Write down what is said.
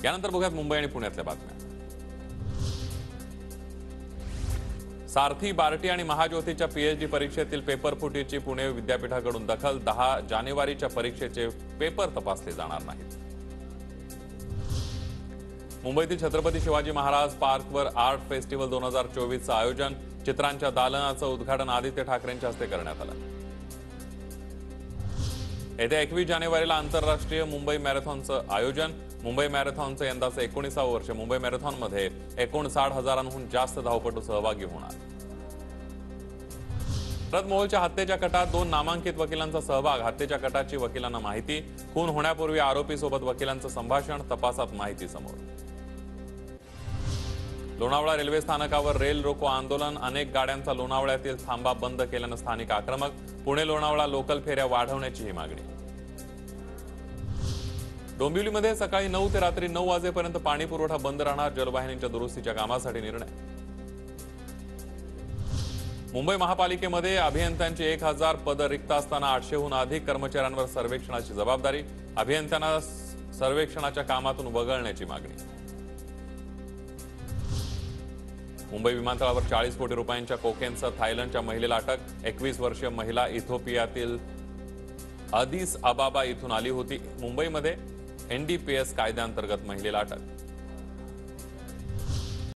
यानंतर बघूयात मुंबई आणि पुण्यातल्या बातम्या। सारथी, बार्टी आणि महाज्योतीच्या पीएचडी परीक्षेतील पेपर फुटीची पुणे विद्यापीठाकडून दखल। 10 जानेवारीच्या परीक्षेचे पेपर तपासले जाणार नाहीत। मुंबईतील छत्रपती शिवाजी महाराज पार्कवर आर्ट फेस्टिवल 2024चं आयोजन। चित्रांच्या दालनाचं उद्घाटन आदित्य ठाकरेंच्या हस्ते करण्यात आलं। येत्या 21 जानेवारीला आंतरराष्ट्रीय मुंबई मॅरेथॉनचं आयोजन। मुंबई मॅरेथॉनचं यंदाचं 19वे वर्ष। मुंबई मॅरेथॉनमध्ये 59,000हून जास्त धावपटू सहभागी होणार। रथ मोहोळच्या हत्येच्या कटात 2 नामांकित वकिलांचा सहभाग। हत्येच्या कटाची वकिलांना माहिती। खून होण्यापूर्वी आरोपीसोबत वकिलांचं संभाषण। तपासात माहिती समोर। लोणावळा रेल्वे स्थानकावर रेल रोको आंदोलन। अनेक गाड्यांचा लोणावळ्यातील थांबा बंद केल्यानं स्थानिक आक्रमक। पुणे लोणावळा लोकल फेऱ्या वाढवण्याची ही मागणी। डोंबिवलीमध्ये सकाळी 9 ते रात्री 9 वाजेपर्यंत पाणी पुरवठा बंद राहणार। जलवाहिनीच्या दुरुस्तीच्या कामासाठी निर्णय। मुंबई महापालिकेमध्ये अभियंत्यांची 1000 पदं रिक्त असताना 800हून अधिक कर्मचाऱ्यांवर सर्वेक्षणाची जबाबदारी। अभियंत्यांना सर्वेक्षणाच्या कामातून वगळण्याची मागणी। मुंबई विमानतळावर 40 कोटी रुपयांच्या कोकेनसह थायलंडच्या महिलेला अटक। 21 वर्षीय महिला इथिओपियातील अदिस अबाबा इथून आली होती। मुंबईमध्ये एनडीपीएस कायद्याअंतर्गत महिलेला अटक।